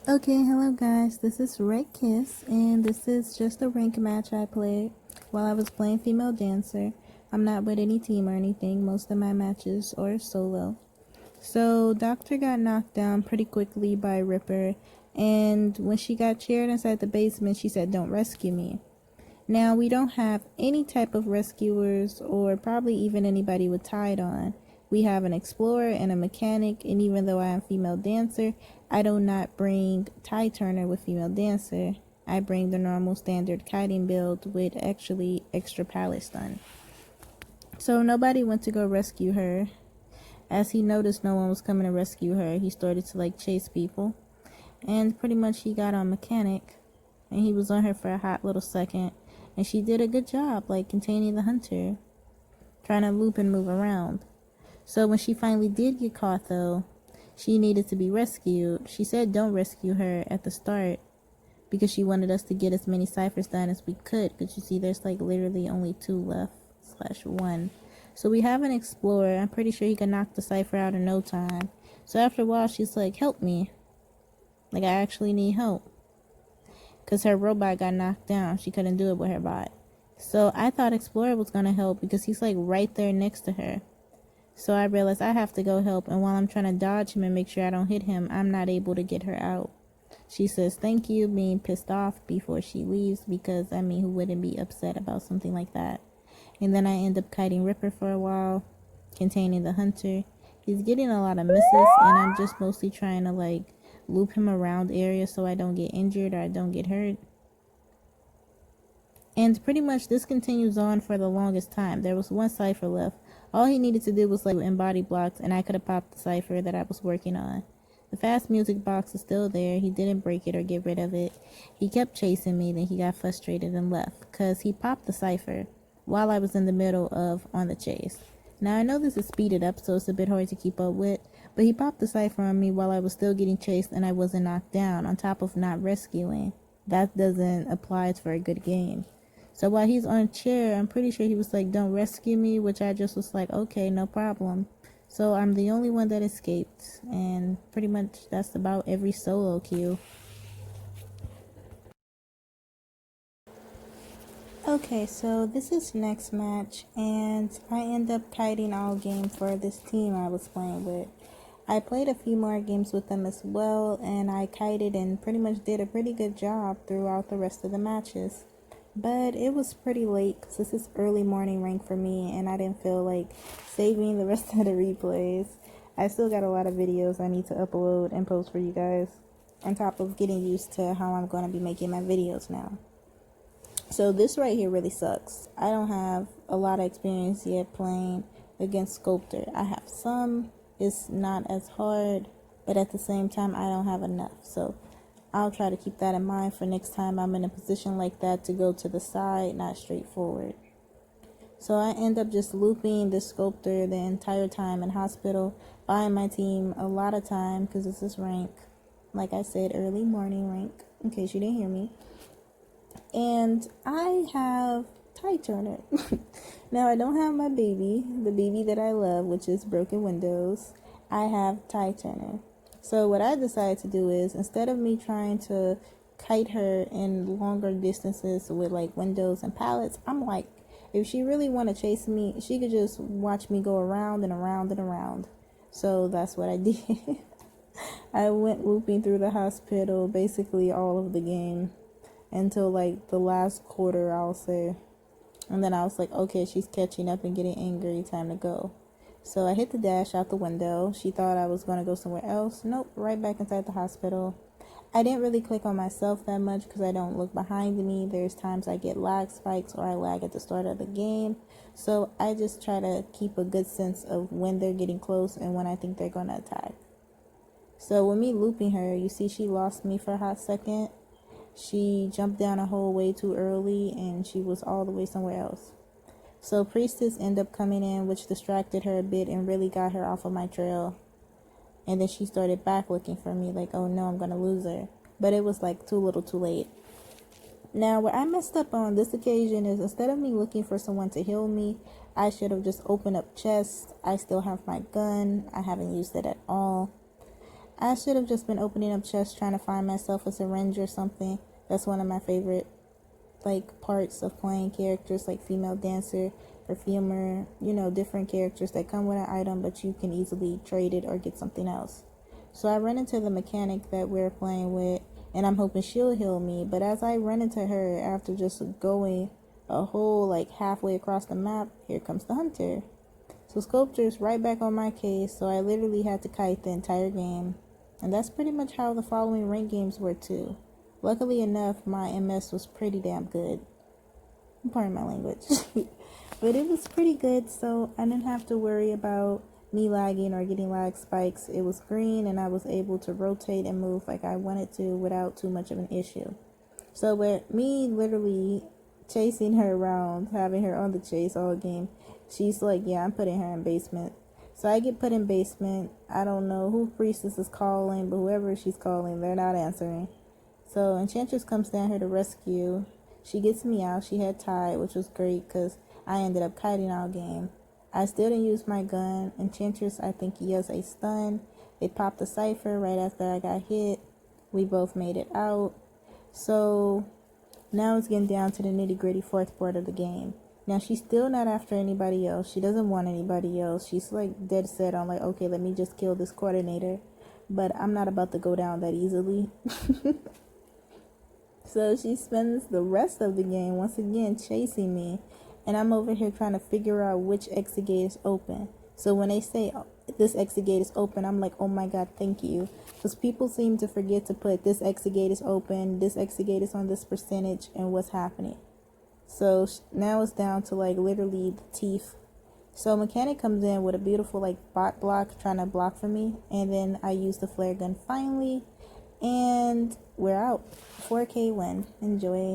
Okay, hello guys, this is Red Kiss, and this is just a rank match I played while I was playing Female Dancer. I'm not with any team or anything, most of my matches are solo. So, Doctor got knocked down pretty quickly by Ripper, and when she got cheered inside the basement, she said, "Don't rescue me." Now, we don't have any type of rescuers or probably even anybody with Tide on. We have an explorer and a mechanic, and even though I am female dancer, I do not bring Tide Turner with female dancer. I bring the normal standard kiting build with actually extra pallet stun. So nobody went to go rescue her. As he noticed no one was coming to rescue her, he started to chase people. And pretty much he got on mechanic, and he was on her for a hot little second, and she did a good job containing the hunter, trying to loop and move around. So when she finally did get caught though, she needed to be rescued. She said don't rescue her at the start because she wanted us to get as many ciphers done as we could, because you see there's literally only 2 left slash 1. So we have an explorer. I'm pretty sure he can knock the cipher out in no time. So after a while she's like, "Help me, I actually need help," because her robot got knocked down. She couldn't do it with her bot. So I thought Explorer was going to help because he's right there next to her. So I realized I have to go help, and while I'm trying to dodge him and make sure I don't hit him, I'm not able to get her out. She says thank you, being pissed off before she leaves, because who wouldn't be upset about something like that? And then I end up kiting Ripper for a while, containing the hunter. He's getting a lot of misses, and I'm just mostly trying to loop him around areas so I don't get injured or I don't get hurt. And pretty much this continues on for the longest time. There was 1 cipher left. All he needed to do was embody blocks, and I could have popped the cipher that I was working on. The fast music box is still there. He didn't break it or get rid of it. He kept chasing me, then he got frustrated and left because he popped the cipher while I was in the middle of on the chase. Now I know this is speeded up, so it's a bit hard to keep up with, but he popped the cipher on me while I was still getting chased and I wasn't knocked down, on top of not rescuing. That doesn't apply for a good game. So while he's on chair, I'm pretty sure he was like, "Don't rescue me," which I just was like, "Okay, no problem." So I'm the only one that escaped, and pretty much that's about every solo queue. Okay, so this is next match, and I end up kiting all game for this team I was playing with. I played a few more games with them as well, and I kited and pretty much did a pretty good job throughout the rest of the matches. But it was pretty late because this is early morning rank for me, and I didn't feel like saving the rest of the replays. I still got a lot of videos I need to upload and post for you guys, on top of getting used to how I'm going to be making my videos now. So this right here really sucks. I don't have a lot of experience yet playing against Sculptor. I have some. It's not as hard, but at the same time I don't have enough. So I'll try to keep that in mind for next time I'm in a position like that, to go to the side, not straight forward. So I end up just looping the Sculptor the entire time in hospital, buying my team a lot of time because this is rank. Like I said, early morning rank, in case you didn't hear me. And I have Tide Turner. Now I don't have my baby, the baby that I love, which is Broken Windows. I have Tide Turner. So what I decided to do is, instead of me trying to kite her in longer distances with windows and pallets, I'm like, if she really want to chase me, she could just watch me go around and around and around. So that's what I did. I went looping through the hospital basically all of the game until the last quarter, I'll say. And then I was like, okay, she's catching up and getting angry, time to go. So I hit the dash out the window. She thought I was going to go somewhere else. Nope, right back inside the hospital. I didn't really click on myself that much because I don't look behind me. There's times I get lag spikes or I lag at the start of the game. So I just try to keep a good sense of when they're getting close and when I think they're going to attack. So with me looping her, you see she lost me for a hot second. She jumped down a hole way too early and she was all the way somewhere else. So Priestess ended up coming in, which distracted her a bit and really got her off of my trail. And then she started back looking for me like, oh no, I'm going to lose her. But it was too little too late. Now, what I messed up on this occasion is, instead of me looking for someone to heal me, I should have just opened up chests. I still have my gun. I haven't used it at all. I should have just been opening up chests trying to find myself a syringe or something. That's one of my favorite like parts of playing characters like female dancer, perfumer, different characters that come with an item but you can easily trade it or get something else. So I run into the mechanic that we're playing with and I'm hoping she'll heal me, but as I run into her after just going a whole like halfway across the map, here comes the hunter. So Sculptor's right back on my case, so I literally had to kite the entire game. And that's pretty much how the following rank games were too. Luckily enough, my MS was pretty damn good. Pardon my language. But it was pretty good, so I didn't have to worry about me lagging or getting lag spikes. It was green and I was able to rotate and move like I wanted to without too much of an issue. So with me literally chasing her around, having her on the chase all game, she's like, yeah, I'm putting her in basement. So I get put in basement. I don't know who Priestess is calling, but whoever she's calling, they're not answering. So Enchantress comes down here to rescue. She gets me out. She had tied, which was great because I ended up kiting all game. I still didn't use my gun. Enchantress, I think he has a stun. It popped the cipher right after I got hit. We both made it out. So now it's getting down to the nitty gritty fourth part of the game. Now she's still not after anybody else. She doesn't want anybody else. She's like dead set on like, okay, let me just kill this coordinator. But I'm not about to go down that easily. So she spends the rest of the game once again chasing me. And I'm over here trying to figure out which exit gate is open. So when they say this exit gate is open, I'm like, oh my god, thank you. Because people seem to forget to put this exit gate is open, this exit gate is on this percentage, and what's happening. So now it's down to like literally the teeth. So Mechanic comes in with a beautiful like bot block trying to block for me. And then I use the flare gun finally. And we're out. 4K win. Enjoy it.